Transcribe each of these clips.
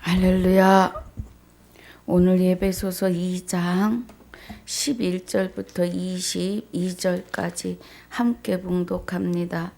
할렐루야. 오늘 예배소서 2장 11절부터 22절까지 함께 봉독합니다.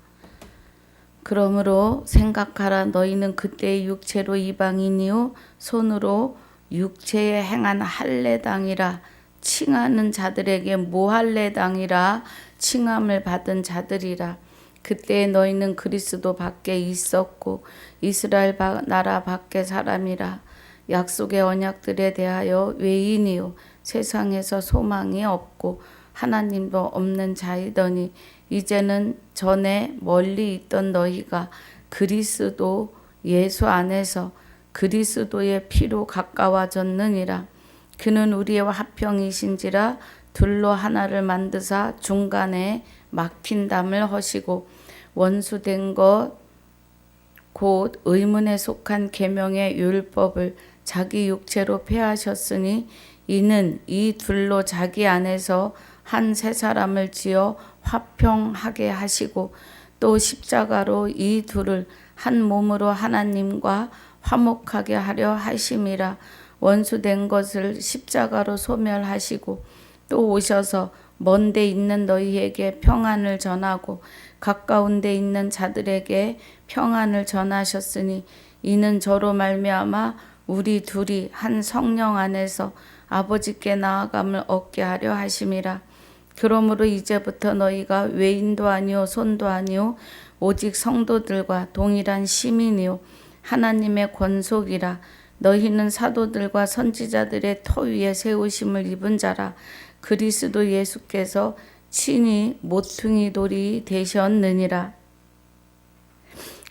그러므로 생각하라. 너희는 그때의 육체로 이방인이요 손으로 육체에 행한 할례당이라 칭하는 자들에게 무할례당이라 칭함을 받은 자들이라. 그때 너희는 그리스도 밖에 있었고 이스라엘 나라 밖에 사람이라. 약속의 언약들에 대하여 외인이요 세상에서 소망이 없고 하나님도 없는 자이더니 이제는 전에 멀리 있던 너희가 그리스도 예수 안에서 그리스도의 피로 가까워졌느니라. 그는 우리의 화평이신지라 둘로 하나를 만드사 중간에 막힌 담을 허시고 원수된 것 곧 의문에 속한 계명의 율법을 자기 육체로 폐하셨으니 이는 이 둘로 자기 안에서 한 새 사람을 지어 화평하게 하시고 또 십자가로 이 둘을 한 몸으로 하나님과 화목하게 하려 하심이라. 원수된 것을 십자가로 소멸하시고 또 오셔서 먼 데 있는 너희에게 평안을 전하고 가까운 데 있는 자들에게 평안을 전하셨으니 이는 저로 말미암아 우리 둘이 한 성령 안에서 아버지께 나아감을 얻게 하려 하심이라. 그러므로 이제부터 너희가 외인도 아니요 손도 아니요 오직 성도들과 동일한 시민이요 하나님의 권속이라. 너희는 사도들과 선지자들의 터 위에 세우심을 입은 자라. 그리스도 예수께서 친히 모퉁이 돌이 되셨느니라.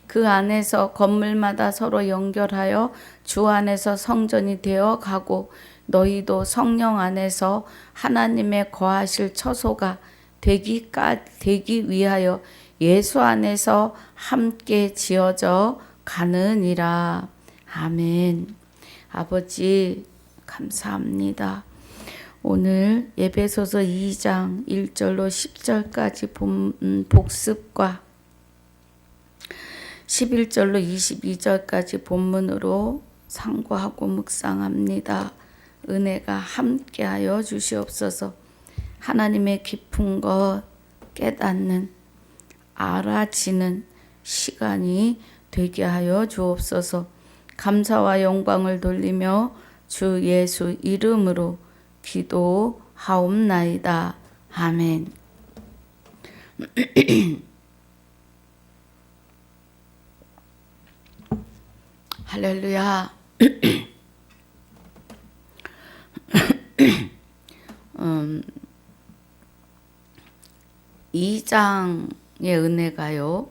그 안에서 건물마다 서로 연결하여 주 안에서 성전이 되어 가고 너희도 성령 안에서 하나님의 거하실 처소가 되기 위하여 예수 안에서 함께 지어져 가느니라. 아멘. 아버지 감사합니다. 오늘 예배소서 2장 1절로 10절까지 복습과 11절로 22절까지 본문으로 상고하고 묵상합니다. 은혜가 함께하여 주시옵소서. 하나님의 깊은 것 깨닫는 알아지는 시간이 되게 하여 주옵소서. 감사와 영광을 돌리며 주 예수 이름으로 기도하옵나이다. 아멘. 할렐루야. 2장의 은혜가요.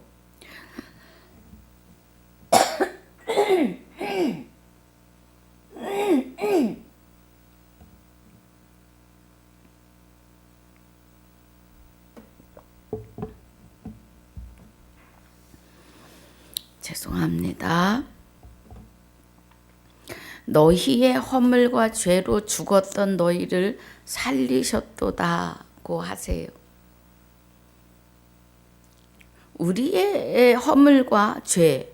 죄송합니다. 너희의 허물과 죄로 죽었던 너희를 살리셨도다고 하세요. 우리의 허물과 죄,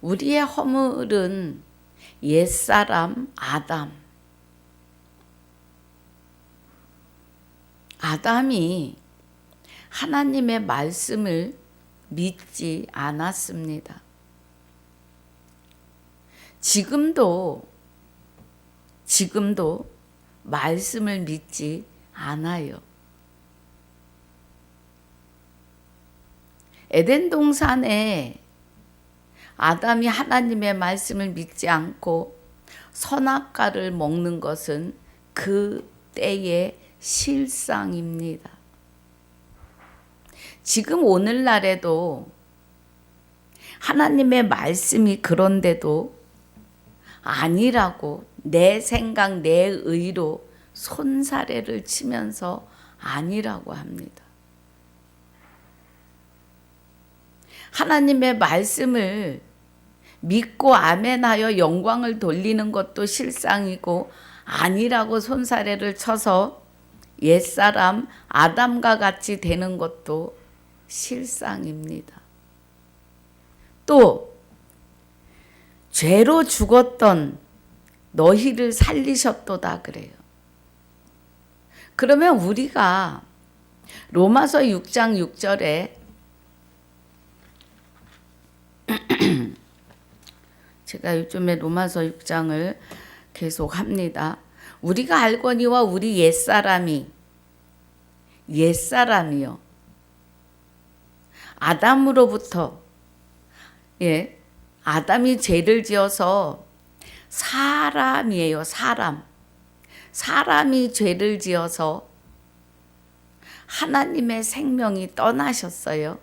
우리의 허물은 옛사람 아담이 하나님의 말씀을 믿지 않았습니다. 지금도 말씀을 믿지 않아요. 에덴 동산에 아담이 하나님의 말씀을 믿지 않고 선악과를 먹는 것은 그 때의 실상입니다. 지금 오늘날에도 하나님의 말씀이 그런데도 아니라고 내 생각, 내 의로 손사래를 치면서 아니라고 합니다. 하나님의 말씀을 믿고 아멘하여 영광을 돌리는 것도 실상이고 아니라고 손사래를 쳐서 옛사람 아담과 같이 되는 것도 실상입니다. 또 죄로 죽었던 너희를 살리셨도다 그래요. 그러면 우리가 로마서 6장 6절에 제가 요즘에 로마서 6장을 계속 합니다. 우리가 알거니와 우리 옛사람이요. 아담으로부터 아담이 죄를 지어서 사람이에요. 사람이 죄를 지어서 하나님의 생명이 떠나셨어요.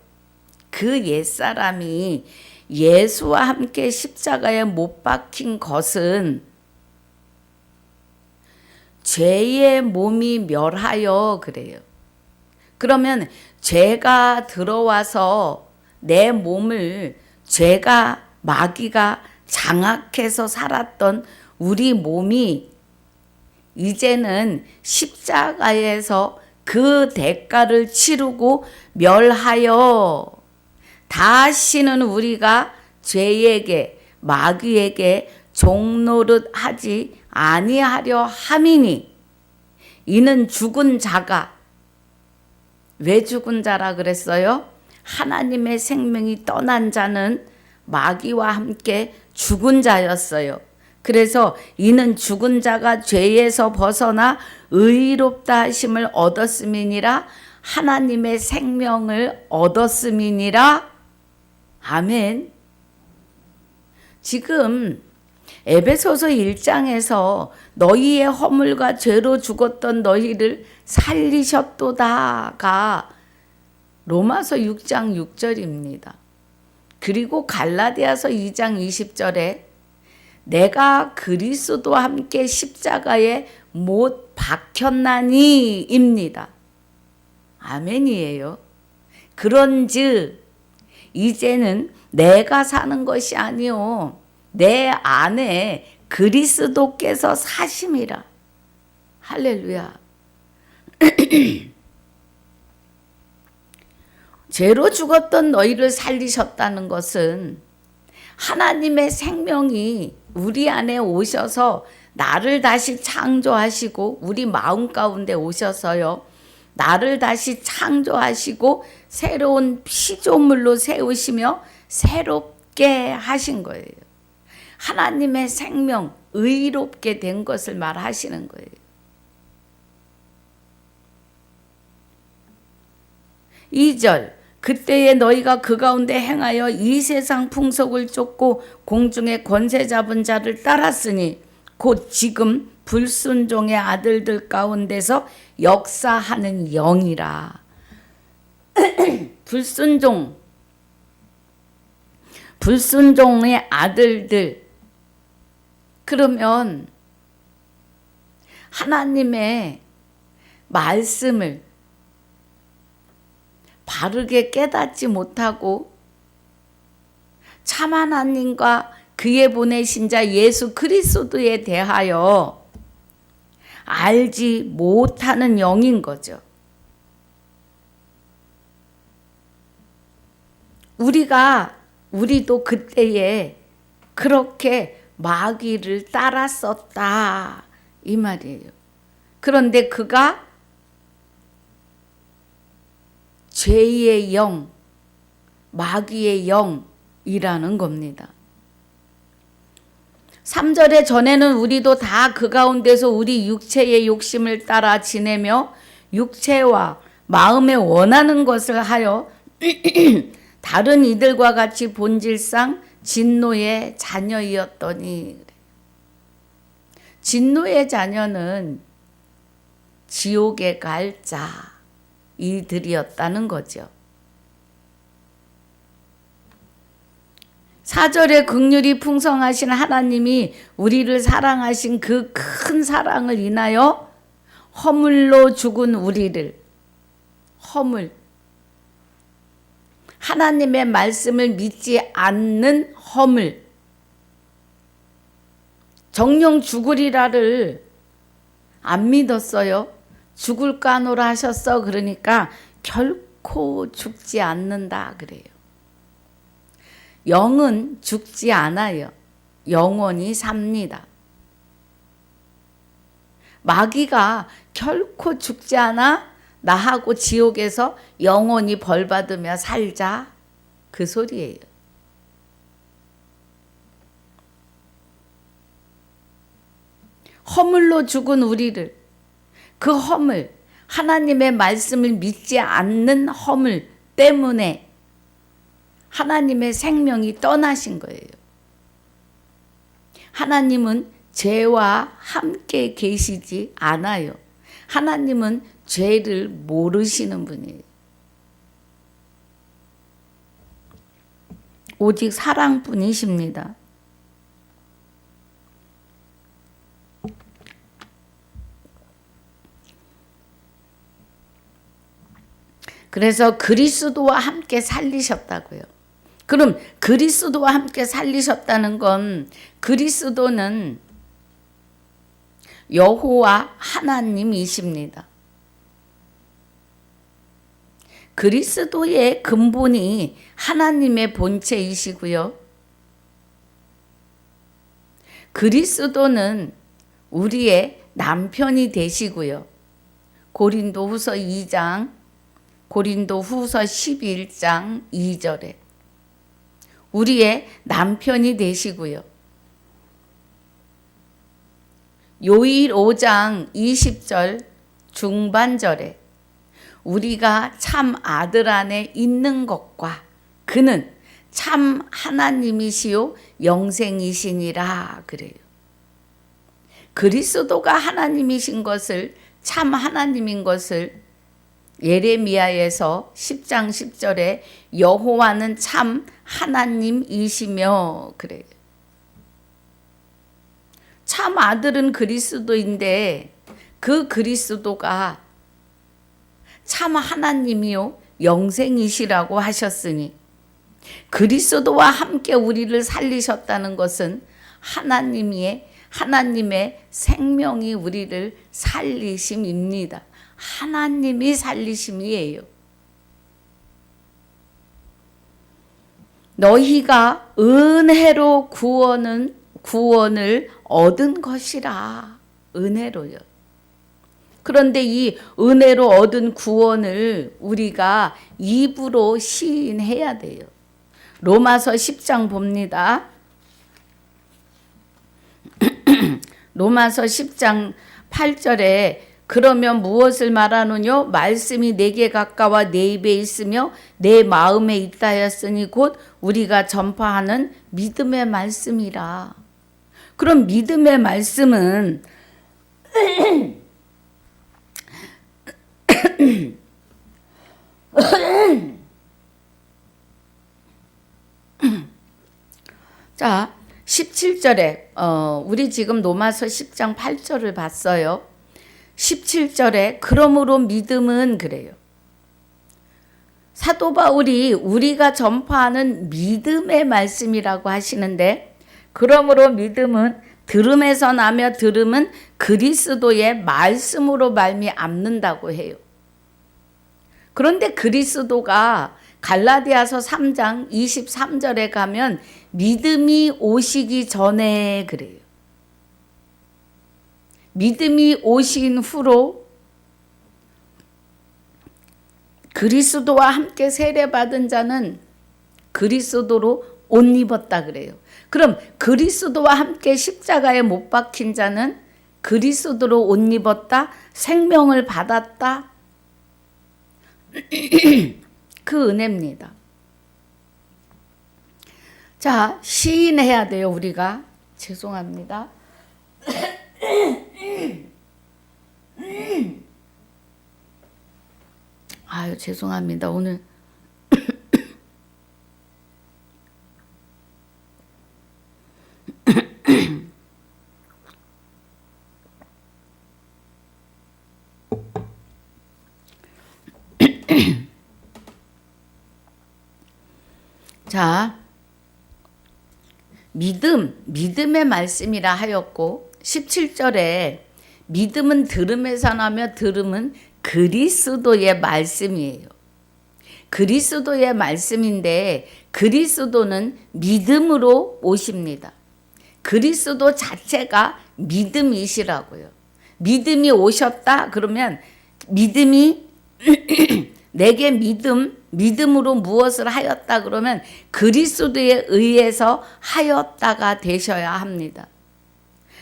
그 옛사람이 예수와 함께 십자가에 못 박힌 것은 죄의 몸이 멸하여 그래요. 그러면 죄가 들어와서 내 몸을 마귀가 장악해서 살았던 우리 몸이 이제는 십자가에서 그 대가를 치르고 멸하여 다시는 우리가 죄에게 마귀에게 종노릇 하지 아니하려 함이니 이는 죽은 자가 왜 죽은 자라 그랬어요? 하나님의 생명이 떠난 자는 마귀와 함께 죽은 자였어요. 그래서 이는 죽은 자가 죄에서 벗어나 의롭다 하심을 얻었음이니라 하나님의 생명을 얻었음이니라. 아멘. 지금 에베소서 1장에서 너희의 허물과 죄로 죽었던 너희를 살리셨도다가 로마서 6장 6절입니다. 그리고 갈라디아서 2장 20절에 내가 그리스도와 함께 십자가에 못 박혔나니 입니다. 아멘이에요. 그런즉 이제는 내가 사는 것이 아니요 내 안에 그리스도께서 사심이라. 할렐루야. 죄로 죽었던 너희를 살리셨다는 것은 하나님의 생명이 우리 안에 오셔서 나를 다시 창조하시고 우리 마음 가운데 오셔서요. 나를 다시 창조하시고 새로운 피조물로 세우시며 새롭게 하신 거예요. 하나님의 생명, 의롭게 된 것을 말하시는 거예요. 2절 그때에 너희가 그 가운데 행하여 이 세상 풍속을 쫓고 공중의 권세 잡은 자를 따랐으니 곧 지금 불순종의 아들들 가운데서 역사하는 영이라. 불순종의 아들들. 그러면 하나님의 말씀을 바르게 깨닫지 못하고 참 하나님과 그의 보내신 자 예수 그리스도에 대하여 알지 못하는 영인 거죠. 우리도 그때에 그렇게 마귀를 따랐었다 이 말이에요. 그런데 그가 죄의 영, 마귀의 영이라는 겁니다. 3절에 전에는 우리도 다 그 가운데서 우리 육체의 욕심을 따라 지내며 육체와 마음에 원하는 것을 하여 다른 이들과 같이 본질상 진노의 자녀이었더니. 진노의 자녀는 지옥에 갈 자. 이들이었다는 거죠. 4절에 긍휼이 풍성하신 하나님이 우리를 사랑하신 그 큰 사랑을 인하여 허물로 죽은 우리를 하나님의 말씀을 믿지 않는 허물 정령 죽으리라를 안 믿었어요. 죽을까 하노라 하셨어. 그러니까 결코 죽지 않는다 그래요. 영은 죽지 않아요. 영원히 삽니다. 마귀가 결코 죽지 않아 나하고 지옥에서 영원히 벌받으며 살자, 그 소리예요. 허물로 죽은 우리를, 그 허물, 하나님의 말씀을 믿지 않는 허물 때문에 하나님의 생명이 떠나신 거예요. 하나님은 죄와 함께 계시지 않아요. 하나님은 죄를 모르시는 분이에요. 오직 사랑뿐이십니다. 그래서 그리스도와 함께 살리셨다고요. 그럼 그리스도와 함께 살리셨다는 건 그리스도는 여호와 하나님이십니다. 그리스도의 근본이 하나님의 본체이시고요. 그리스도는 우리의 남편이 되시고요. 고린도후서 2장, 고린도후서 11장 2절에 우리의 남편이 되시고요. 요일 5장 20절 중반절에 우리가 참 아들 안에 있는 것과 그는 참 하나님이시요 영생이시니라 그래요. 그리스도가 하나님이신 것을, 참 하나님인 것을 예레미야에서 10장 10절에 여호와는 참 하나님이시며 그래요. 참 아들은 그리스도인데 그 그리스도가 참 하나님이요 영생이시라고 하셨으니 그리스도와 함께 우리를 살리셨다는 것은 하나님의 생명이 우리를 살리심입니다. 하나님이 살리심이에요. 너희가 은혜로 구원을 얻은 것이라. 은혜로요. 그런데 이 은혜로 얻은 구원을 우리가 입으로 시인해야 돼요. 로마서 10장 봅니다. 로마서 10장 8절에 그러면 무엇을 말하느뇨? 말씀이 내게 가까워 내 입에 있으며 내 마음에 있다 하였으니 곧 우리가 전파하는 믿음의 말씀이라. 그럼 믿음의 말씀은 자, 17절에 우리 지금 로마서 10장 8절을 봤어요. 17절에 그러므로 믿음은 그래요. 사도 바울이 우리가 전파하는 믿음의 말씀이라고 하시는데, 그러므로 믿음은 들음에서 나며 들음은 그리스도의 말씀으로 말미암는다고 해요. 그런데 그리스도가 갈라디아서 3장 23절에 가면 믿음이 오시기 전에 그래요. 믿음이 오신 후로 그리스도와 함께 세례받은 자는 그리스도로 옷 입었다 그래요. 그럼 그리스도와 함께 십자가에 못 박힌 자는 그리스도로 옷 입었다, 생명을 받았다. 그 은혜입니다. 자, 시인해야 돼요, 우리가. 죄송합니다. 아유, 죄송합니다. 오늘 자, 믿음의 말씀이라 하였고 17절에 믿음은 들음에서 나며 들음은 그리스도의 말씀이에요. 그리스도의 말씀인데 그리스도는 믿음으로 오십니다. 그리스도 자체가 믿음이시라고요. 믿음이 오셨다 그러면 믿음이 내게 믿음으로 무엇을 하였다 그러면 그리스도에 의해서 하였다가 되셔야 합니다.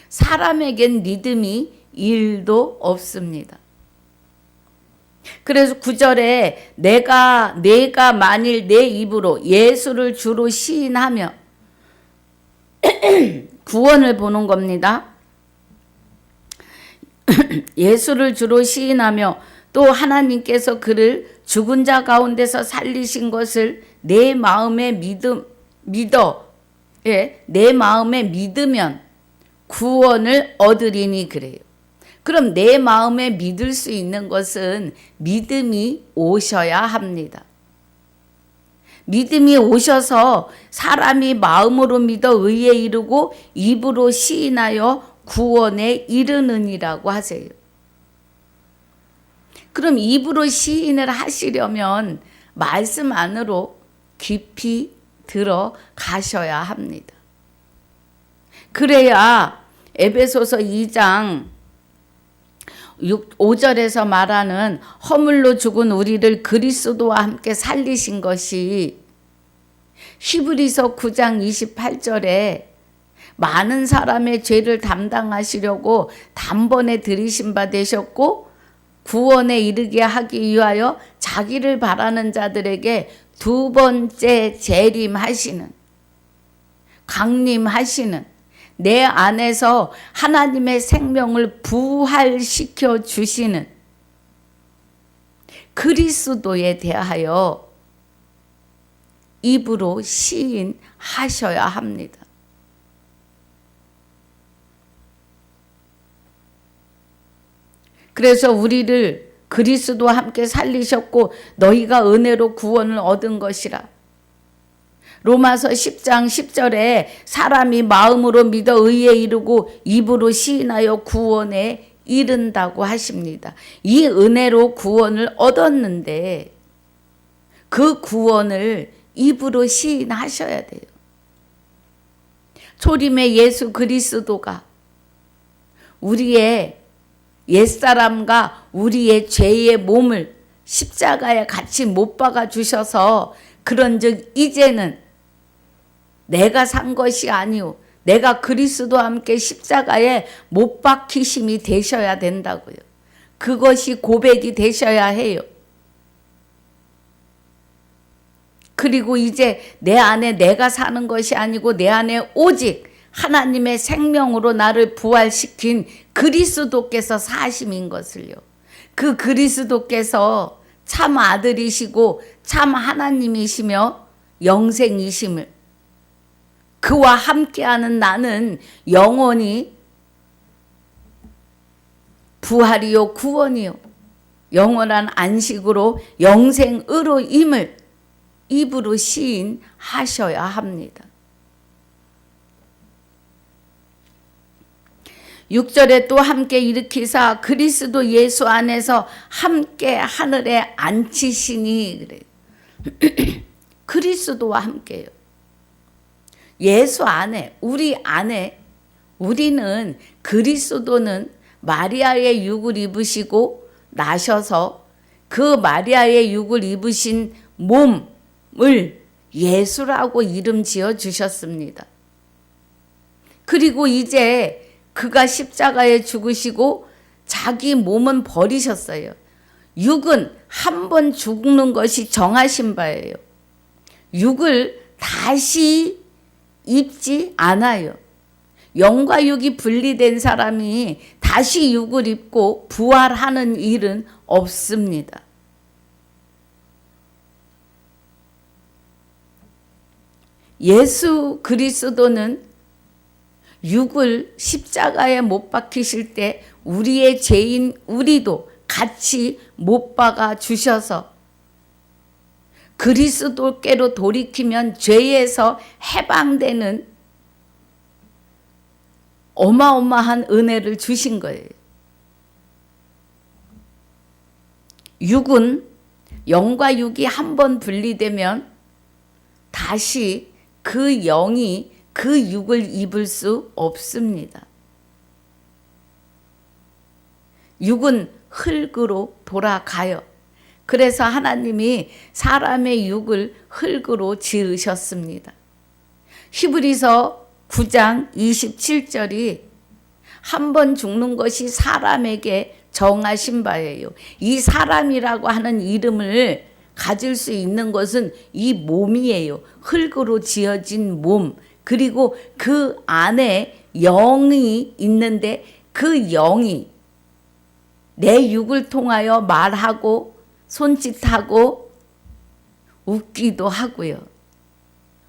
사람에겐 믿음이 1도 없습니다. 그래서 9절에 내가 만일 내 입으로 예수를 주로 시인하며 구원을 보는 겁니다. 예수를 주로 시인하며 또 하나님께서 그를 죽은 자 가운데서 살리신 것을 내 마음에 내 마음에 믿으면 구원을 얻으리니 그래요. 그럼 내 마음에 믿을 수 있는 것은 믿음이 오셔야 합니다. 믿음이 오셔서 사람이 마음으로 믿어 의에 이르고 입으로 시인하여 구원에 이르느니라고 하세요. 그럼 입으로 시인을 하시려면 말씀 안으로 깊이 들어가셔야 합니다. 그래야 에베소서 2장 5절에서 말하는 허물로 죽은 우리를 그리스도와 함께 살리신 것이 히브리서 9장 28절에 많은 사람의 죄를 담당하시려고 단번에 들이신 바 되셨고 구원에 이르게 하기 위하여 자기를 바라는 자들에게 두 번째 재림하시는 강림하시는 내 안에서 하나님의 생명을 부활시켜 주시는 그리스도에 대하여 입으로 시인하셔야 합니다. 그래서 우리를 그리스도와 함께 살리셨고 너희가 은혜로 구원을 얻은 것이라. 로마서 10장 10절에 사람이 마음으로 믿어 의에 이르고 입으로 시인하여 구원에 이른다고 하십니다. 이 은혜로 구원을 얻었는데 그 구원을 입으로 시인하셔야 돼요. 초림의 예수 그리스도가 우리의 옛사람과 우리의 죄의 몸을 십자가에 같이 못 박아 주셔서 그런즉 이제는 내가 산 것이 아니오 내가 그리스도와 함께 십자가에 못 박히심이 되셔야 된다고요. 그것이 고백이 되셔야 해요. 그리고 이제 내 안에 내가 사는 것이 아니고 내 안에 오직 하나님의 생명으로 나를 부활시킨 그리스도께서 사심인 것을요. 그 그리스도께서 참 아들이시고 참 하나님이시며 영생이심을 그와 함께하는 나는 영원히 부활이요 구원이요 영원한 안식으로 영생으로 임을 입으로 시인하셔야 합니다. 6절에 또 함께 일으키사 그리스도 예수 안에서 함께 하늘에 앉히시니 그래요. 그리스도와 함께요. 예수 안에 우리 안에 우리는 그리스도는 마리아의 육을 입으시고 나셔서 그 마리아의 육을 입으신 몸을 예수라고 이름 지어 주셨습니다. 그리고 이제 그가 십자가에 죽으시고 자기 몸은 버리셨어요. 육은 한 번 죽는 것이 정하신 바예요. 육을 다시 입지 않아요. 영과 육이 분리된 사람이 다시 육을 입고 부활하는 일은 없습니다. 예수 그리스도는 육을 십자가에 못 박히실 때 우리의 죄인 우리도 같이 못 박아 주셔서 그리스도께로 돌이키면 죄에서 해방되는 어마어마한 은혜를 주신 거예요. 육은 영과 육이 한 번 분리되면 다시 그 영이 그 육을 입을 수 없습니다. 육은 흙으로 돌아가요. 그래서 하나님이 사람의 육을 흙으로 지으셨습니다. 히브리서 9장 27절이 한 번 죽는 것이 사람에게 정하신 바예요. 이 사람이라고 하는 이름을 가질 수 있는 것은 이 몸이에요. 흙으로 지어진 몸. 그리고 그 안에 영이 있는데 그 영이 내 육을 통하여 말하고 손짓하고 웃기도 하고요.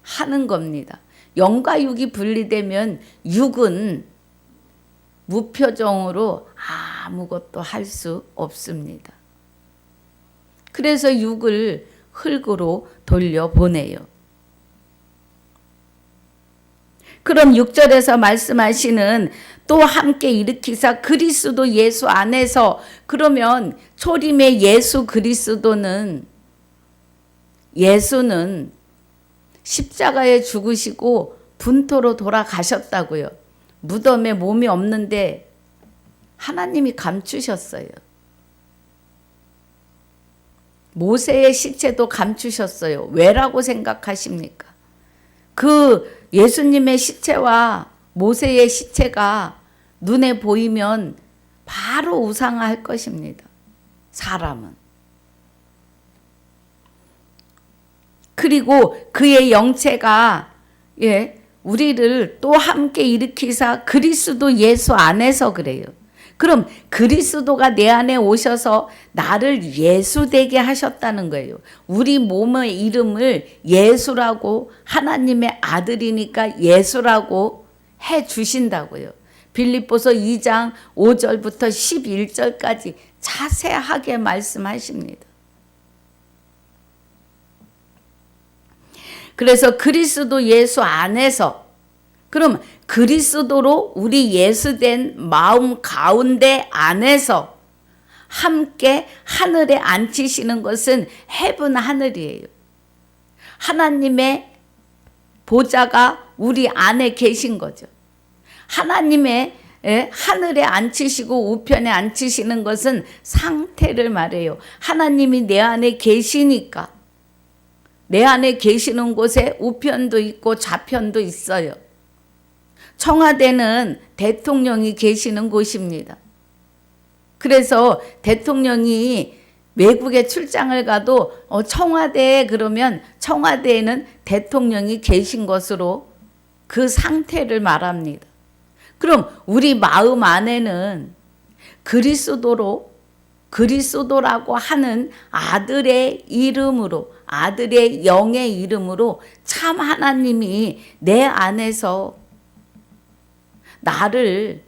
하는 겁니다. 영과 육이 분리되면 육은 무표정으로 아무것도 할 수 없습니다. 그래서 육을 흙으로 돌려보내요. 그럼 6절에서 말씀하시는 또 함께 일으키사 그리스도 예수 안에서, 그러면 초림의 예수 그리스도는, 예수는 십자가에 죽으시고 분토로 돌아가셨다고요. 무덤에 몸이 없는데 하나님이 감추셨어요. 모세의 시체도 감추셨어요. 왜라고 생각하십니까? 그 예수님의 시체와 모세의 시체가 눈에 보이면 바로 우상화할 것입니다. 사람은. 그리고 그의 영체가 우리를 또 함께 일으키사 그리스도 예수 안에서 그래요. 그럼 그리스도가 내 안에 오셔서 나를 예수 되게 하셨다는 거예요. 우리 몸의 이름을 예수라고, 하나님의 아들이니까 예수라고 해 주신다고요. 빌립보서 2장 5절부터 11절까지 자세하게 말씀하십니다. 그래서 그리스도 예수 안에서, 그럼 그리스도로 우리 예수된 마음 가운데 안에서 함께 하늘에 앉히시는 것은 헤븐 하늘이에요. 하나님의 보좌가 우리 안에 계신 거죠. 하나님의 하늘에 앉히시고 우편에 앉히시는 것은 상태를 말해요. 하나님이 내 안에 계시니까, 내 안에 계시는 곳에 우편도 있고 좌편도 있어요. 청와대는 대통령이 계시는 곳입니다. 그래서 대통령이 외국에 출장을 가도 청와대에, 그러면 청와대에는 대통령이 계신 것으로 그 상태를 말합니다. 그럼 우리 마음 안에는 그리스도라고 하는 아들의 이름으로, 아들의 영의 이름으로 참 하나님이 내 안에서 나를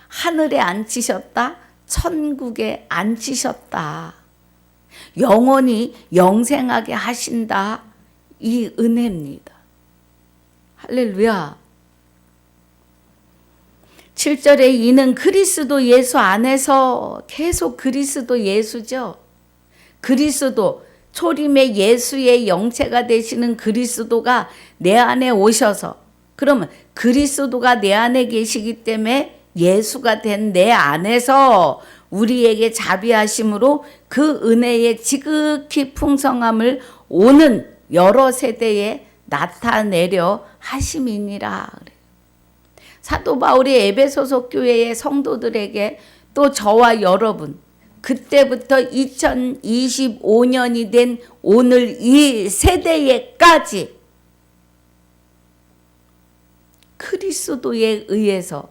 하늘에 앉히셨다, 천국에 앉히셨다, 영원히 영생하게 하신다, 이 은혜입니다. 할렐루야. 7절에 이는 그리스도 예수 안에서, 계속 그리스도 예수죠. 그리스도, 초림의 예수의 영체가 되시는 그리스도가 내 안에 오셔서, 그러면 그리스도가 내 안에 계시기 때문에 예수가 된 내 안에서 우리에게 자비하심으로 그 은혜의 지극히 풍성함을 오는 여러 세대에 나타내려 하심이니라. 사도 바울이 에베소서 교회의 성도들에게, 또 저와 여러분, 그때부터 2025년이 된 오늘 이 세대에까지 그리스도에 의해서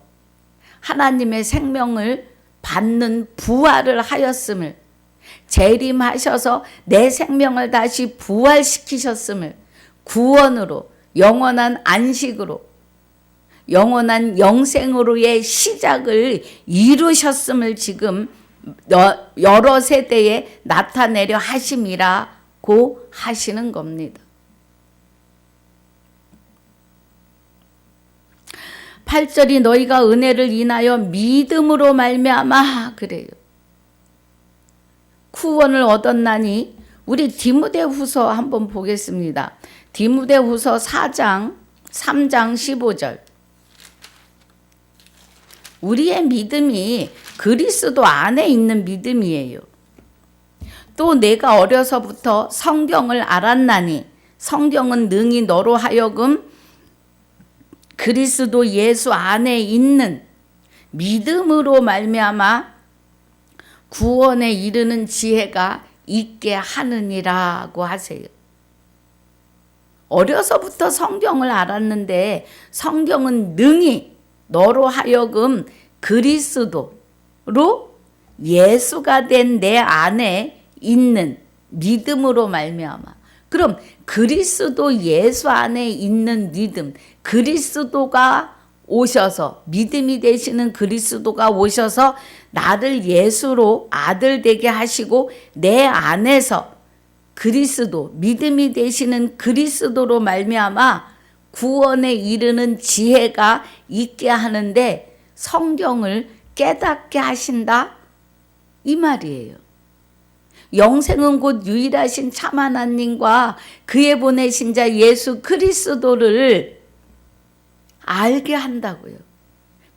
하나님의 생명을 받는 부활을 하였음을, 재림하셔서 내 생명을 다시 부활시키셨음을, 구원으로, 영원한 안식으로, 영원한 영생으로의 시작을 이루셨음을 지금 여러 세대에 나타내려 하심이라고 하시는 겁니다. 8절이 너희가 은혜를 인하여 믿음으로 말미암아, 그래요. 구원을 얻었나니, 우리 디모데후서 한번 보겠습니다. 디모데후서 4장 3장 15절. 우리의 믿음이 그리스도 안에 있는 믿음이에요. 또 내가 어려서부터 성경을 알았나니 성경은 능히 너로 하여금 그리스도 예수 안에 있는 믿음으로 말미암아 구원에 이르는 지혜가 있게 하느니라고 하세요. 어려서부터 성경을 알았는데 성경은 능히 너로 하여금 그리스도로 예수가 된 내 안에 있는 믿음으로 말미암아. 그럼 그리스도 예수 안에 있는 믿음, 그리스도가 오셔서 믿음이 되시는 그리스도가 오셔서 나를 예수로 아들 되게 하시고 내 안에서 그리스도 믿음이 되시는 그리스도로 말미암아 구원에 이르는 지혜가 있게 하는데 성경을 깨닫게 하신다 이 말이에요. 영생은 곧 유일하신 참 하나님과 그의 보내신 자 예수 그리스도를 알게 한다고요.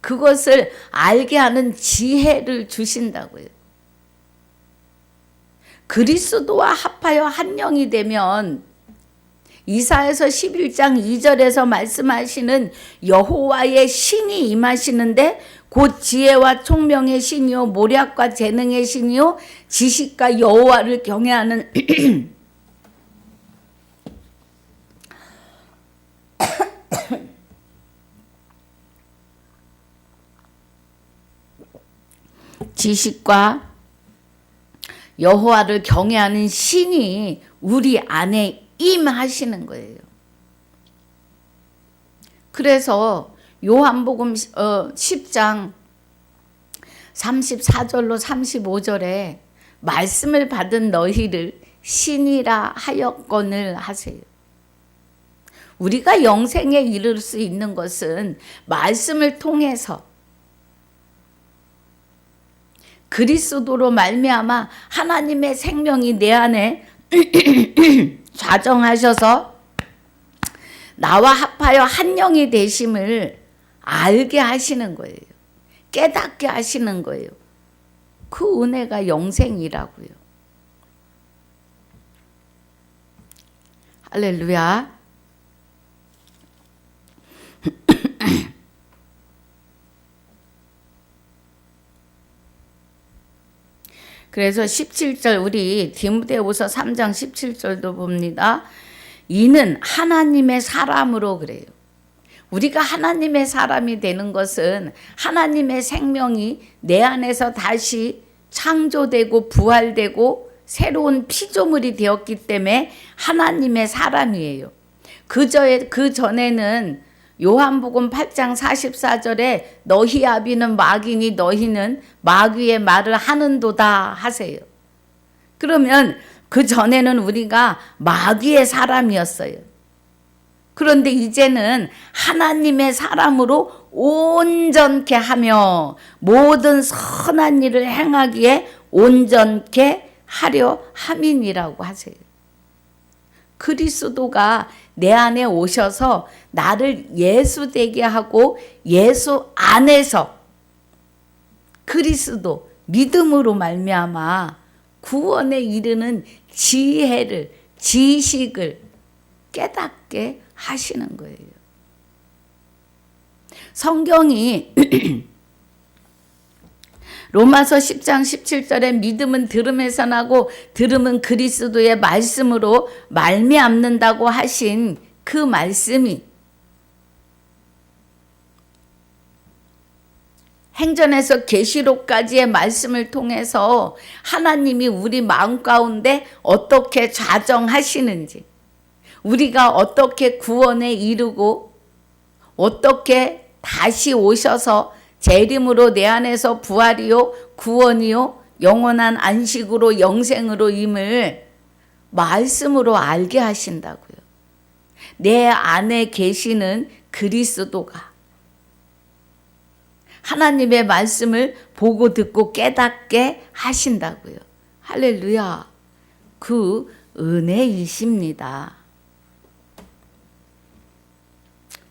그것을 알게 하는 지혜를 주신다고요. 그리스도와 합하여 한 영이 되면 이사야서 11장 2절에서 말씀하시는 여호와의 신이 임하시는데 곧 지혜와 총명의 신이요 모략과 재능의 신이요 지식과 여호와를 경외하는 지식과 여호와를 경외하는 신이 우리 안에 임하시는 거예요. 그래서 요한복음 10장 34절로 35절에 말씀을 받은 너희를 신이라 하였거늘 하세요. 우리가 영생에 이를 수 있는 것은 말씀을 통해서 그리스도로 말미암아 하나님의 생명이 내 안에 좌정하셔서 나와 합하여 한 영이 되심을 알게 하시는 거예요. 깨닫게 하시는 거예요. 그 은혜가 영생이라고요. 할렐루야. 그래서 17절 우리 디모데후서 3장 17절도 봅니다. 이는 하나님의 사람으로 그래요. 우리가 하나님의 사람이 되는 것은 하나님의 생명이 내 안에서 다시 창조되고 부활되고 새로운 피조물이 되었기 때문에 하나님의 사람이에요. 그 전에는 요한복음 8장 44절에 너희 아비는 마귀니 너희는 마귀의 말을 하는도다 하세요. 그러면 그 전에는 우리가 마귀의 사람이었어요. 그런데 이제는 하나님의 사람으로 온전케 하며 모든 선한 일을 행하기에 온전케 하려 함이니라고 하세요. 그리스도가 내 안에 오셔서 나를 예수 되게 하고 예수 안에서 그리스도 믿음으로 말미암아 구원에 이르는 지혜를 지식을 깨닫게 하시는 거예요. 성경이 로마서 10장 17절에 믿음은 들음에서 나고 들음은 그리스도의 말씀으로 말미암는다고 하신 그 말씀이 행전에서 계시록까지의 말씀을 통해서 하나님이 우리 마음 가운데 어떻게 좌정하시는지, 우리가 어떻게 구원에 이르고 어떻게 다시 오셔서 재림으로 내 안에서 부활이요 구원이요 영원한 안식으로 영생으로 임을 말씀으로 알게 하신다고요. 내 안에 계시는 그리스도가 하나님의 말씀을 보고 듣고 깨닫게 하신다고요. 할렐루야. 그 은혜이십니다.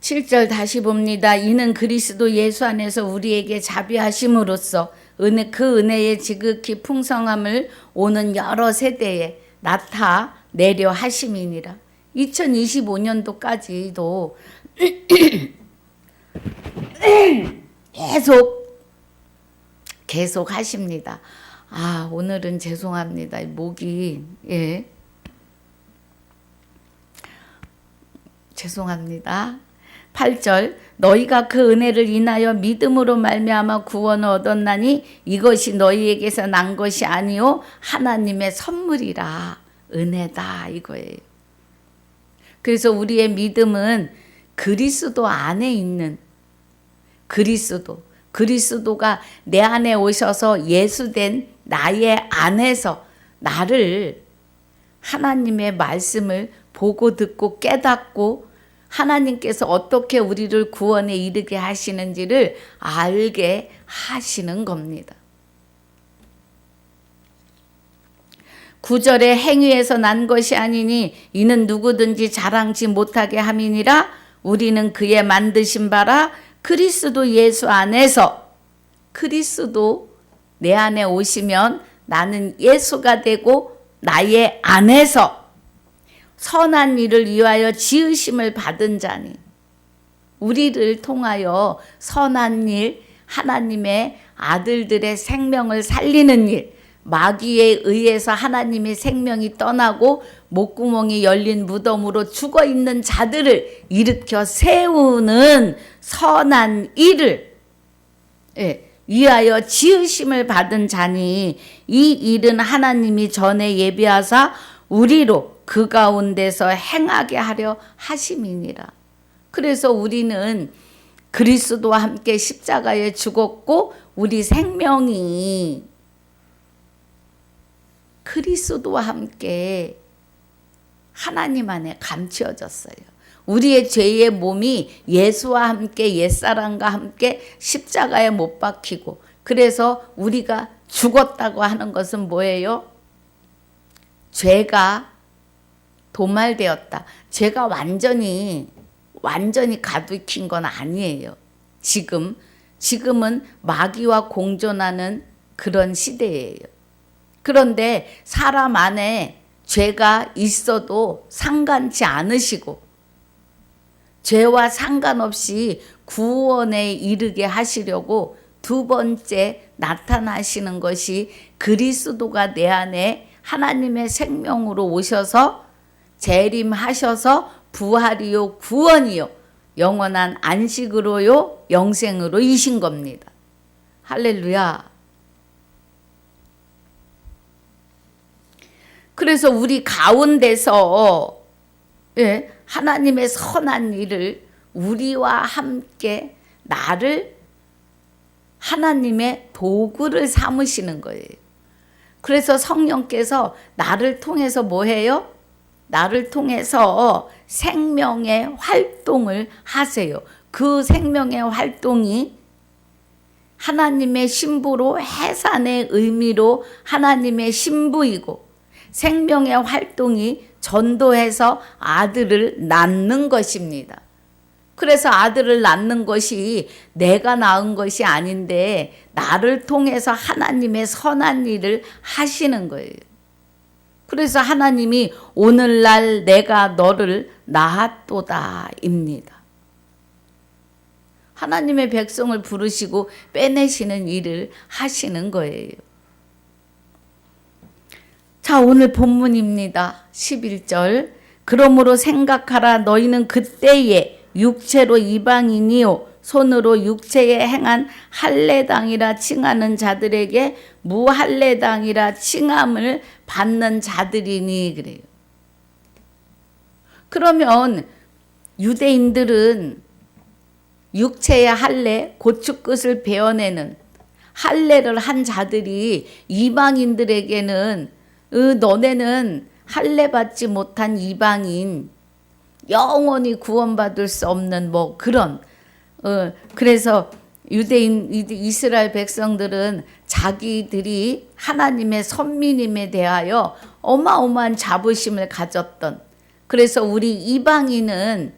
7절 다시 봅니다. 이는 그리스도 예수 안에서 우리에게 자비하심으로써 그 은혜의 지극히 풍성함을 오는 여러 세대에 나타내려 하심이니라. 2025년도까지도 계속 하십니다. 오늘은 죄송합니다. 목이 죄송합니다. 8절 너희가 그 은혜를 인하여 믿음으로 말미암아 구원을 얻었나니 이것이 너희에게서 난 것이 아니요 하나님의 선물이라. 은혜다 이거예요. 그래서 우리의 믿음은 그리스도 안에 있는 그리스도가 내 안에 오셔서 예수된 나의 안에서 나를 하나님의 말씀을 보고 듣고 깨닫고 하나님께서 어떻게 우리를 구원에 이르게 하시는지를 알게 하시는 겁니다. 9절에 행위에서 난 것이 아니니 이는 누구든지 자랑치 못하게 함이니라. 우리는 그의 만드신 바라 그리스도 예수 안에서. 그리스도 내 안에 오시면 나는 예수가 되고 나의 안에서 선한 일을 위하여 지으심을 받은 자니. 우리를 통하여 선한 일, 하나님의 아들들의 생명을 살리는 일, 마귀에 의해서 하나님의 생명이 떠나고 목구멍이 열린 무덤으로 죽어있는 자들을 일으켜 세우는 선한 일을 위하여 지으심을 받은 자니 이 일은 하나님이 전에 예비하사 우리로 그 가운데서 행하게 하려 하심이니라. 그래서 우리는 그리스도와 함께 십자가에 죽었고 우리 생명이 그리스도와 함께 하나님 안에 감추어졌어요. 우리의 죄의 몸이 예수와 함께 옛사람과 함께 십자가에 못 박히고 그래서 우리가 죽었다고 하는 것은 뭐예요? 죄가 도말되었다. 죄가 완전히 가득힌 건 아니에요. 지금은 마귀와 공존하는 그런 시대예요. 그런데 사람 안에 죄가 있어도 상관치 않으시고 죄와 상관없이 구원에 이르게 하시려고 두 번째 나타나시는 것이 그리스도가 내 안에 하나님의 생명으로 오셔서 재림하셔서 부활이요 구원이요 영원한 안식으로요 영생으로 이신 겁니다. 할렐루야. 그래서 우리 가운데서 하나님의 선한 일을 우리와 함께 나를 하나님의 도구를 삼으시는 거예요. 그래서 성령께서 나를 통해서 뭐 해요? 나를 통해서 생명의 활동을 하세요. 그 생명의 활동이 하나님의 신부로 해산의 의미로 하나님의 신부이고 생명의 활동이 전도해서 아들을 낳는 것입니다. 그래서 아들을 낳는 것이 내가 낳은 것이 아닌데 나를 통해서 하나님의 선한 일을 하시는 거예요. 그래서 하나님이 오늘날 내가 너를 낳았도다입니다. 하나님의 백성을 부르시고 빼내시는 일을 하시는 거예요. 자, 오늘 본문입니다. 11절. 그러므로 생각하라. 너희는 그때에 육체로 이방인이요 손으로 육체에 행한 할례당이라 칭하는 자들에게 무할례당이라 칭함을 받는 자들이니 그래요. 그러면 유대인들은 육체의 할례, 고추끝을 베어내는 할례를 한 자들이 이방인들에게는 너네는 할례 받지 못한 이방인, 영원히 구원받을 수 없는 뭐 그런 그래서 유대인 이스라엘 백성들은 자기들이 하나님의 선민임에 대하여 어마어마한 자부심을 가졌던, 그래서 우리 이방인은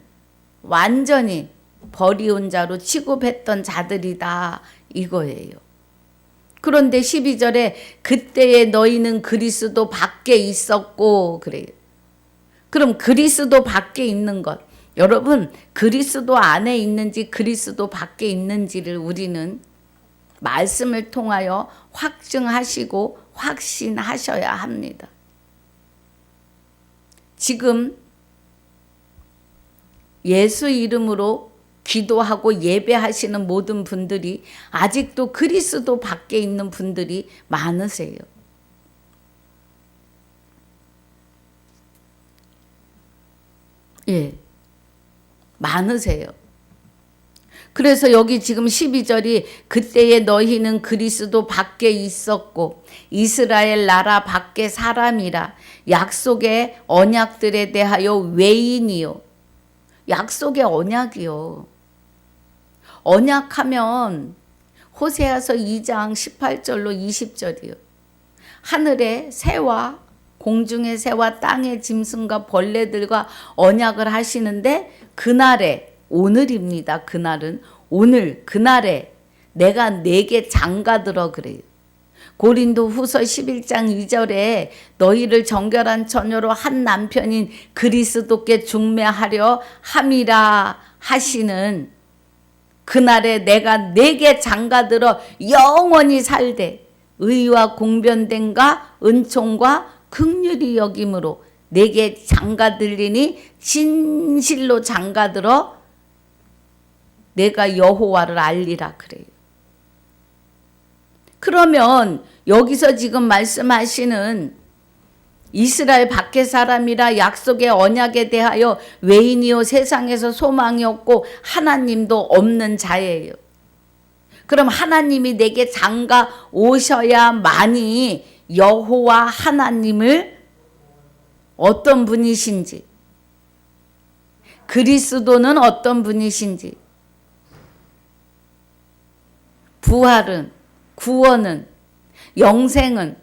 완전히 버리운 자로 취급했던 자들이다 이거예요. 그런데 12절에 그때에 너희는 그리스도 밖에 있었고 그래요. 그럼 그리스도 밖에 있는 것, 여러분 그리스도 안에 있는지 그리스도 밖에 있는지를 우리는 말씀을 통하여 확증하시고 확신하셔야 합니다. 지금 예수 이름으로 기도하고 예배하시는 모든 분들이 아직도 그리스도 밖에 있는 분들이 많으세요. 예, 많으세요. 그래서 여기 지금 12절이 그때에 너희는 그리스도 밖에 있었고 이스라엘 나라 밖에 사람이라 약속의 언약들에 대하여 외인이요. 약속의 언약이요. 언약하면 호세아서 2장 18절로 20절이요. 하늘의 새와 공중의 새와 땅의 짐승과 벌레들과 언약을 하시는데 그날에 오늘입니다. 그날은 오늘 그날에 내가 내게 장가들어 그래요. 고린도 후서 11장 2절에 너희를 정결한 처녀로 한 남편인 그리스도께 중매하려 함이라 하시는 그날에 내가 내게 장가들어 영원히 살되 의와 공변됨과 은총과 긍휼히 여김으로 내게 장가들리니 진실로 장가들어 내가 여호와를 알리라 그래요. 그러면 여기서 지금 말씀하시는 이스라엘 밖의 사람이라 약속의 언약에 대하여 외인이요 세상에서 소망이 없고 하나님도 없는 자예요. 그럼 하나님이 내게 장가 오셔야만이 여호와 하나님을 어떤 분이신지, 그리스도는 어떤 분이신지, 부활은, 구원은, 영생은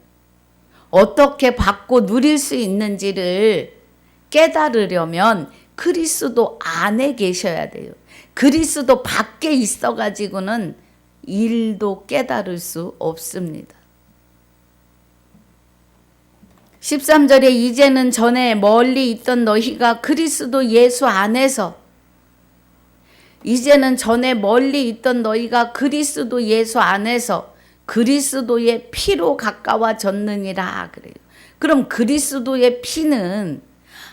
어떻게 받고 누릴 수 있는지를 깨달으려면 그리스도 안에 계셔야 돼요. 그리스도 밖에 있어가지고는 일도 깨달을 수 없습니다. 13절에 이제는 전에 멀리 있던 너희가 그리스도 예수 안에서, 이제는 전에 멀리 있던 너희가 그리스도 예수 안에서 그리스도의 피로 가까워졌느니라 그래요. 그럼 그리스도의 피는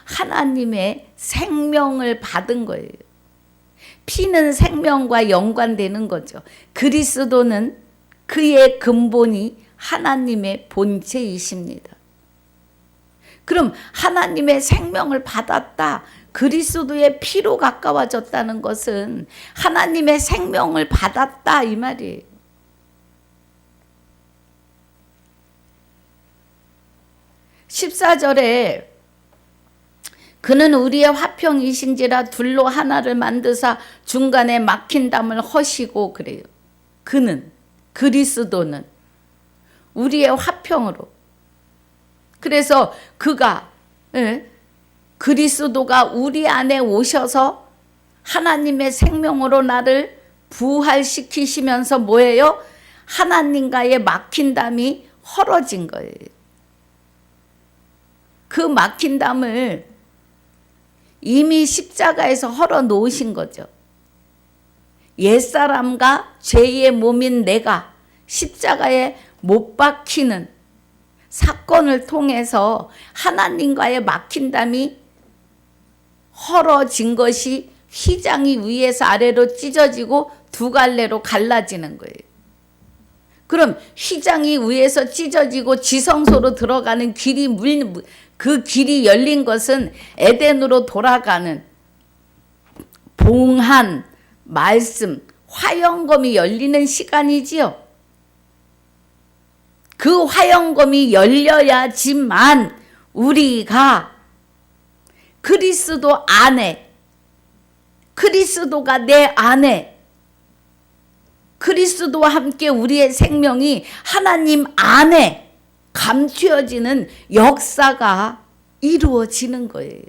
하나님의 생명을 받은 거예요. 피는 생명과 연관되는 거죠. 그리스도는 그의 근본이 하나님의 본체이십니다. 그럼 하나님의 생명을 받았다. 그리스도의 피로 가까워졌다는 것은 하나님의 생명을 받았다 이 말이에요. (14절에) 그는 우리의 화평이신지라 둘로 하나를 만드사 중간에 막힌 담을 허시고 그래요. 그는, 그리스도는 우리의 화평으로, 그래서 그가, 그리스도가 우리 안에 오셔서 하나님의 생명으로 나를 부활시키시면서 뭐예요? 하나님과의 막힌 담이 헐어진 거예요. 그 막힌 담을 이미 십자가에서 헐어 놓으신 거죠. 옛사람과 죄의 몸인 내가 십자가에 못 박히는 사건을 통해서 하나님과의 막힌 담이 헐어진 것이 휘장이 위에서 아래로 찢어지고 두 갈래로 갈라지는 거예요. 그럼 휘장이 위에서 찢어지고 지성소로 들어가는 길이 그 길이 열린 것은 에덴으로 돌아가는 봉한 말씀, 화영검이 열리는 시간이지요. 그 화영검이 열려야지만 우리가 그리스도 안에, 그리스도가 내 안에, 그리스도와 함께 우리의 생명이 하나님 안에 감추어지는 역사가 이루어지는 거예요.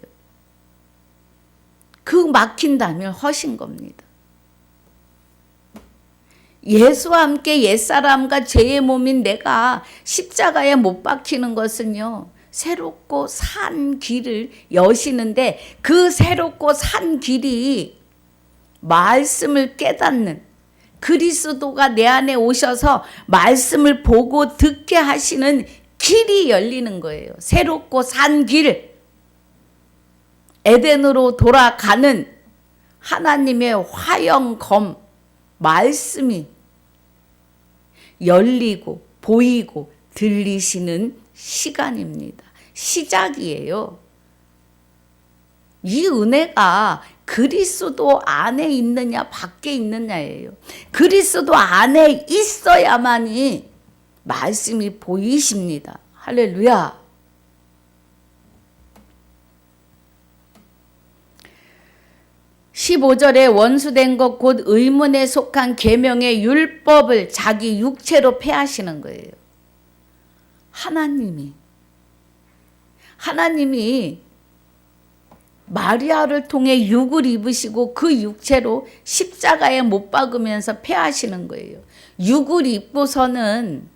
그 막힌 담을 허신 겁니다. 예수와 함께 옛사람과 죄의 몸인 내가 십자가에 못 박히는 것은요, 새롭고 산 길을 여시는데, 그 새롭고 산 길이 말씀을 깨닫는, 그리스도가 내 안에 오셔서 말씀을 보고 듣게 하시는 길이 열리는 거예요. 새롭고 산 길, 에덴으로 돌아가는 하나님의 화영검 말씀이 열리고 보이고 들리시는 시간입니다. 시작이에요. 이 은혜가 그리스도 안에 있느냐 밖에 있느냐예요. 그리스도 안에 있어야만이 말씀이 보이십니다. 할렐루야. 15절에 원수된 것 곧 의문에 속한 계명의 율법을 자기 육체로 폐하시는 거예요. 하나님이 마리아를 통해 육을 입으시고 그 육체로 십자가에 못 박으면서 폐하시는 거예요. 육을 입고서는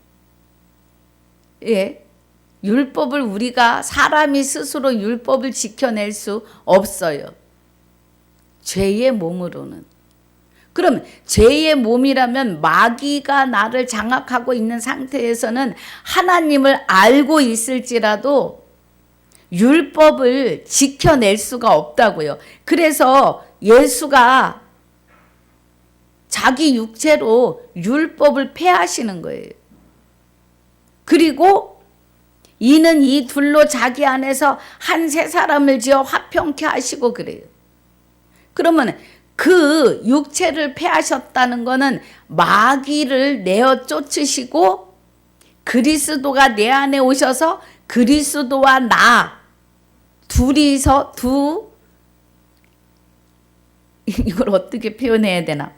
율법을 우리가 사람이 스스로 율법을 지켜낼 수 없어요. 죄의 몸으로는. 그럼 죄의 몸이라면 마귀가 나를 장악하고 있는 상태에서는 하나님을 알고 있을지라도 율법을 지켜낼 수가 없다고요. 그래서 예수가 자기 육체로 율법을 폐하시는 거예요. 그리고 이는 이 둘로 자기 안에서 한 세 사람을 지어 화평케 하시고 그래요. 그러면 그 육체를 폐하셨다는 것은 마귀를 내어 쫓으시고 그리스도가 내 안에 오셔서 그리스도와 나 둘이서 이걸 어떻게 표현해야 되나?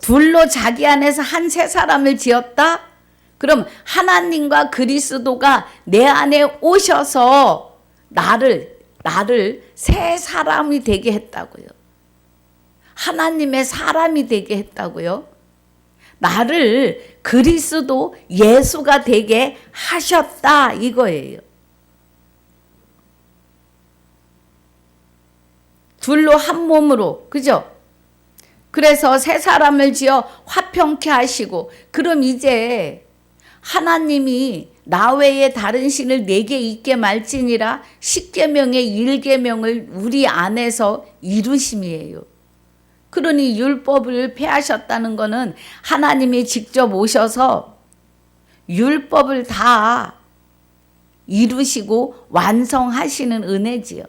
둘로 자기 안에서 한 세 사람을 지었다? 그럼 하나님과 그리스도가 내 안에 오셔서 나를 새 사람이 되게 했다고요. 하나님의 사람이 되게 했다고요. 나를 그리스도 예수가 되게 하셨다 이거예요. 둘로 한 몸으로, 그죠? 그래서 새 사람을 지어 화평케 하시고, 그럼 이제 하나님이 나 외에 다른 신을 내게 있게 말지니라 10계명의 1계명을 우리 안에서 이루심이에요. 그러니 율법을 폐하셨다는 것은 하나님이 직접 오셔서 율법을 다 이루시고 완성하시는 은혜지요.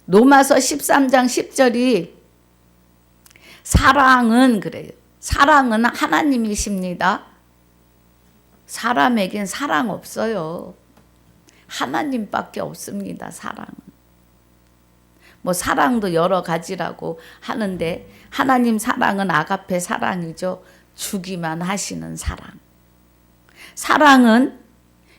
로마서 13장 10절이 사랑은 그래요. 사랑은 하나님이십니다. 사람에겐 사랑 없어요. 하나님밖에 없습니다. 사랑은. 뭐 사랑도 여러 가지라고 하는데 하나님 사랑은 아가페 사랑이죠. 주기만 하시는 사랑. 사랑은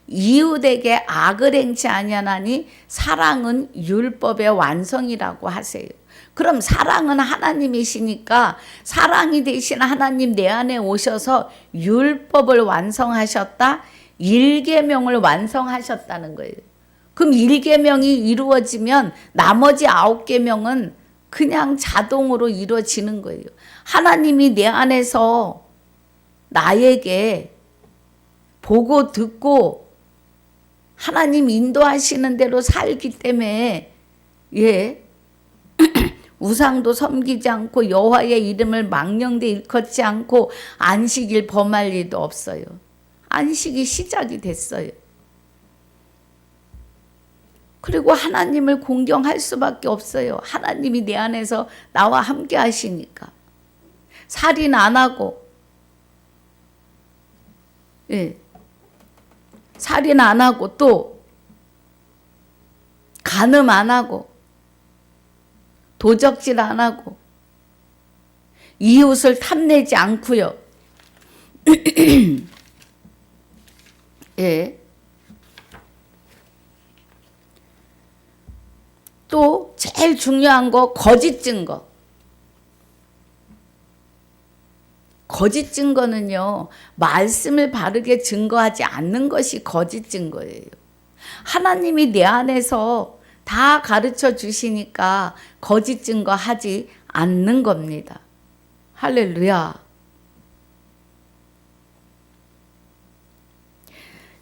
이웃에게 악을 행치 아니하나니 사랑은 율법의 완성이라고 하세요. 그럼 사랑은 하나님이시니까 사랑이 되신 하나님 내 안에 오셔서 율법을 완성하셨다. 1계명을 완성하셨다는 거예요. 그럼 1계명이 이루어지면 나머지 9계명은 그냥 자동으로 이루어지는 거예요. 하나님이 내 안에서 나에게 보고 듣고 하나님 인도하시는 대로 살기 때문에 우상도 섬기지 않고 여호와의 이름을 망령되 일컫지 않고 안식일 범할 일도 없어요. 안식이 시작이 됐어요. 그리고 하나님을 공경할 수밖에 없어요. 하나님이 내 안에서 나와 함께 하시니까. 살인 안 하고 살인 안 하고 또 간음 안 하고 도적질 안 하고 이웃을 탐내지 않고요. 또 제일 중요한 거 거짓 증거. 거짓 증거는요, 말씀을 바르게 증거하지 않는 것이 거짓 증거예요. 하나님이 내 안에서 다 가르쳐 주시니까 거짓 증거하지 않는 겁니다. 할렐루야.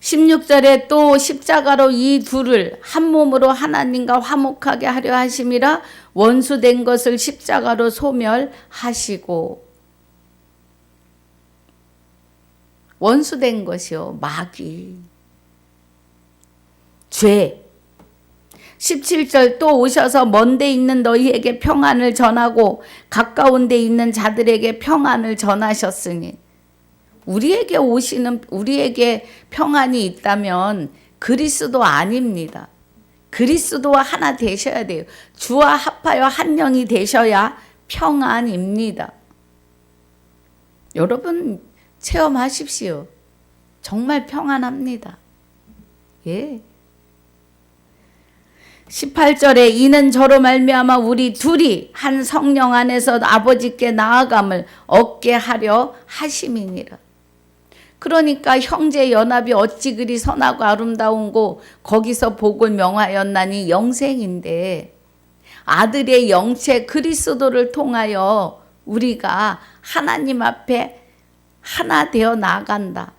16절에 또 십자가로 이 둘을 한 몸으로 하나님과 화목하게 하려 하심이라 원수된 것을 십자가로 소멸하시고. 원수된 것이요, 마귀, 죄. 17절 또 오셔서 먼 데 있는 너희에게 평안을 전하고 가까운 데 있는 자들에게 평안을 전하셨으니. 우리에게 평안이 있다면 그리스도 아닙니다. 그리스도와 하나 되셔야 돼요. 주와 합하여 한 영이 되셔야 평안입니다. 여러분 체험하십시오. 정말 평안합니다. 예. 18절에 이는 저로 말미암아 우리 둘이 한 성령 안에서 아버지께 나아감을 얻게 하려 하심이니라. 그러니까 형제 연합이 어찌 그리 선하고 아름다운고 거기서 복을 명하였나니 영생인데, 아들의 영체 그리스도를 통하여 우리가 하나님 앞에 하나 되어 나아간다.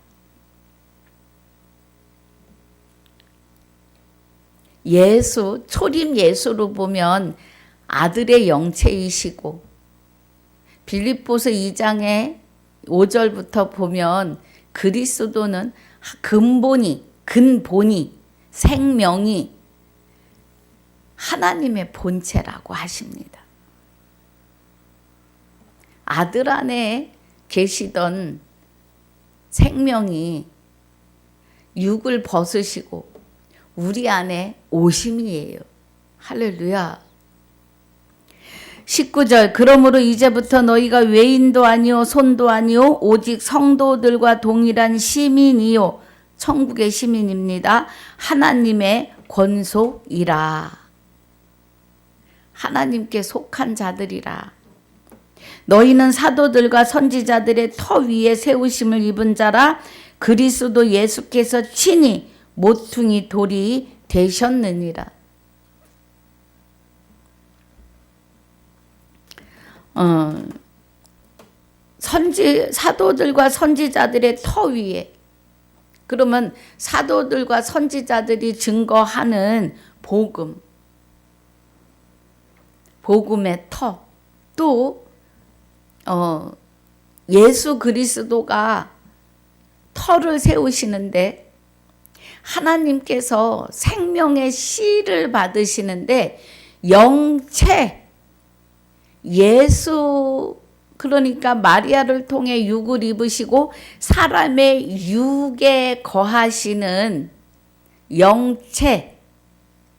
예수, 초림 예수로 보면 아들의 영체이시고, 빌립보서 2장의 5절부터 보면 그리스도는 근본이, 생명이 하나님의 본체라고 하십니다. 아들 안에 계시던 생명이 육을 벗으시고 우리 안에 오심이에요. 할렐루야. 19절 그러므로 이제부터 너희가 외인도 아니요 손도 아니요 오직 성도들과 동일한 시민이요 천국의 시민입니다. 하나님의 권속이라. 하나님께 속한 자들이라. 너희는 사도들과 선지자들의 터 위에 세우심을 입은 자라. 그리스도 예수께서 친히 모퉁이 돌이 되셨느니라. 사도들과 선지자들의 터 위에. 그러면 사도들과 선지자들이 증거하는 복음의 터. 또 예수 그리스도가 터를 세우시는데, 하나님께서 생명의 씨를 받으시는데 영체, 예수, 그러니까 마리아를 통해 육을 입으시고 사람의 육에 거하시는 영체,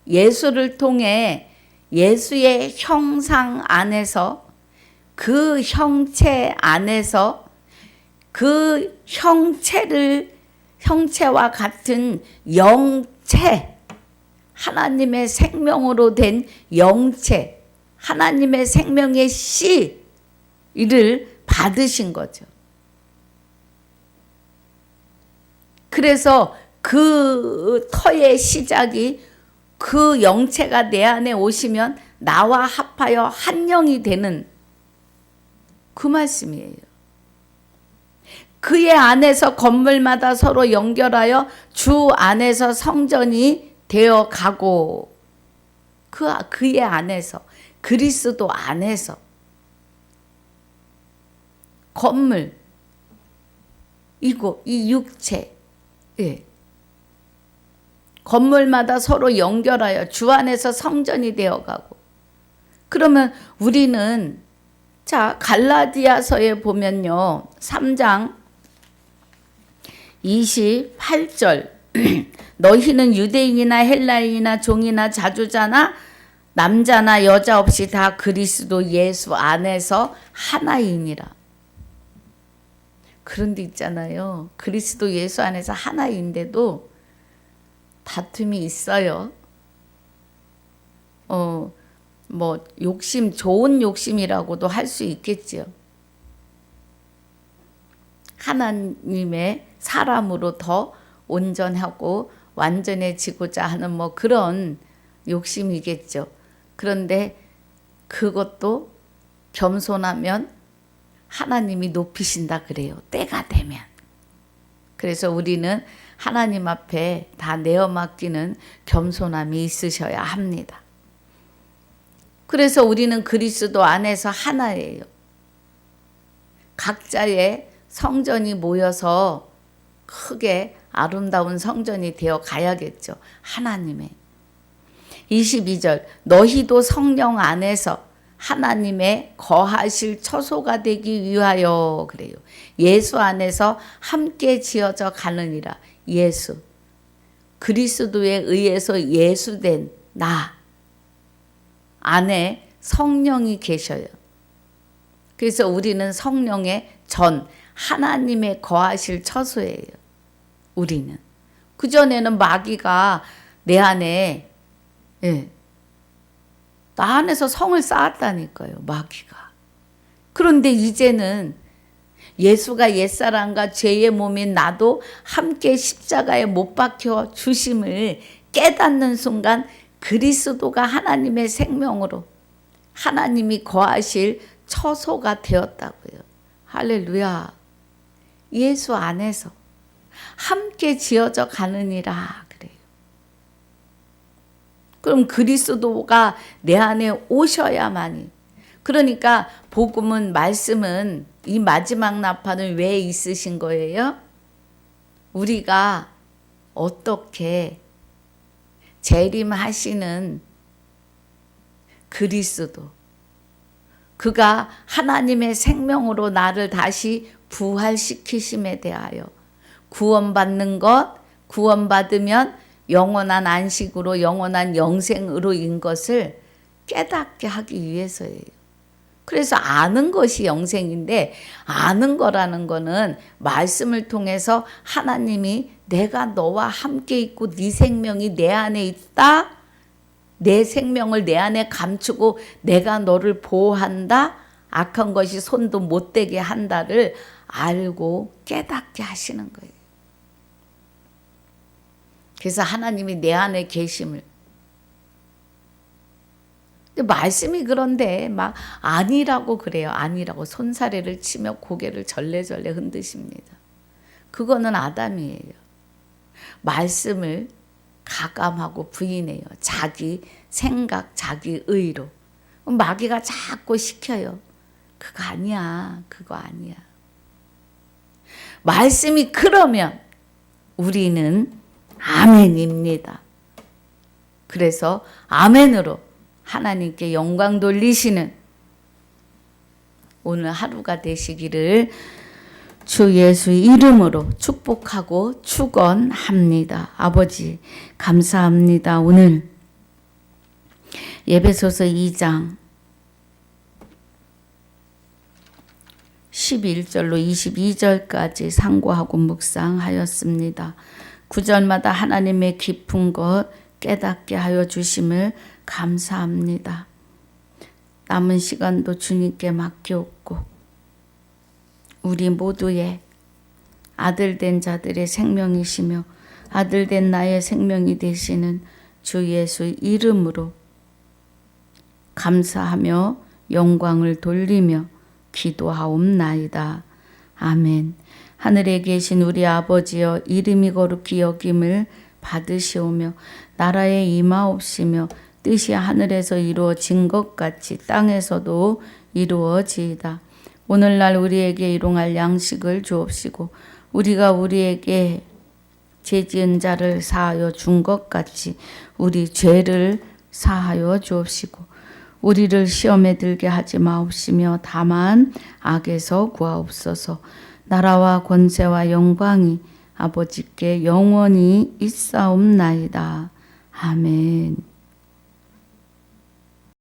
예수를 통해 예수의 형상 안에서, 그 형체 안에서 그 형체와 같은 영체, 하나님의 생명으로 된 영체, 하나님의 생명의 씨를 받으신 거죠. 그래서 그 터의 시작이, 그 영체가 내 안에 오시면 나와 합하여 한 영이 되는 그 말씀이에요. 그의 안에서 건물마다 서로 연결하여 주 안에서 성전이 되어 가고, 그의 안에서, 그리스도 안에서 건물, 이 육체, 예. 건물마다 서로 연결하여 주 안에서 성전이 되어 가고. 그러면 우리는, 자, 갈라디아서에 보면요, 3장 28절 너희는 유대인이나 헬라인이나 종이나 자주자나 남자나 여자 없이 다 그리스도 예수 안에서 하나이니라. 그런데 있잖아요, 그리스도 예수 안에서 하나인데도 다툼이 있어요. 좋은 욕심이라고도 할 수 있겠죠. 하나님의 사람으로 더 온전하고 완전해지고자 하는 뭐 그런 욕심이겠죠. 그런데 그것도 겸손하면 하나님이 높이신다 그래요. 때가 되면. 그래서 우리는 하나님 앞에 다 내어 맡기는 겸손함이 있으셔야 합니다. 그래서 우리는 그리스도 안에서 하나예요. 각자의 성전이 모여서 크게 아름다운 성전이 되어 가야겠죠. 하나님의. 22절 너희도 성령 안에서 하나님의 거하실 처소가 되기 위하여 그래요. 예수 안에서 함께 지어져 가느니라. 예수. 그리스도에 의해서 예수된 나 안에 성령이 계셔요. 그래서 우리는 성령의 전 하나님의 거하실 처소예요. 우리는. 그전에는 마귀가 내 안에 나 안에서 성을 쌓았다니까요. 마귀가. 그런데 이제는 예수가 옛사람과 죄의 몸인 나도 함께 십자가에 못 박혀 주심을 깨닫는 순간 그리스도가 하나님의 생명으로 하나님이 거하실 처소가 되었다고요. 할렐루야. 예수 안에서 함께 지어져 가느니라 그래요. 그럼 그리스도가 내 안에 오셔야만이. 그러니까 복음은 말씀은 이 마지막 나팔은 왜 있으신 거예요? 우리가 어떻게 재림하시는 그리스도 그가 하나님의 생명으로 나를 다시 부활시키심에 대하여 구원받는 것, 구원받으면 영원한 안식으로 영원한 영생으로인 것을 깨닫게 하기 위해서예요. 그래서 아는 것이 영생인데 아는 거라는 거는 말씀을 통해서 하나님이 내가 너와 함께 있고 네 생명이 내 안에 있다. 내 생명을 내 안에 감추고 내가 너를 보호한다. 악한 것이 손도 못 대게 한다를 알고 깨닫게 하시는 거예요. 그래서 하나님이 내 안에 계심을. 근데 말씀이 그런데 막 아니라고 그래요. 아니라고 손사래를 치며 고개를 절레절레 흔드십니다. 그거는 아담이에요. 말씀을 가감하고 부인해요. 자기 생각, 자기 의로. 마귀가 자꾸 시켜요. 그거 아니야. 그거 아니야. 말씀이 그러면 우리는 아멘입니다. 그래서 아멘으로 하나님께 영광 돌리시는 오늘 하루가 되시기를 주 예수 이름으로 축복하고 축원합니다. 아버지 감사합니다. 오늘 에베소서 2장 11절로 22절까지 상고하고 묵상하였습니다. 9절마다 하나님의 깊은 것 깨닫게 하여 주심을 감사합니다. 남은 시간도 주님께 맡겼고 우리 모두의 아들된 자들의 생명이시며 아들된 나의 생명이 되시는 주 예수 이름으로 감사하며 영광을 돌리며 기도하옵나이다. 아멘. 하늘에 계신 우리 아버지여 이름이 거룩히 여김을 받으시오며 나라에 임하옵시며 뜻이 하늘에서 이루어진 것 같이 땅에서도 이루어지이다. 오늘날 우리에게 일용할 양식을 주옵시고 우리가 우리에게 죄지은 자를 사하여 준 것 같이 우리 죄를 사하여 주옵시고 우리를 시험에 들게 하지 마옵시며 다만 악에서 구하옵소서. 나라와 권세와 영광이 아버지께 영원히 있사옵나이다. 아멘.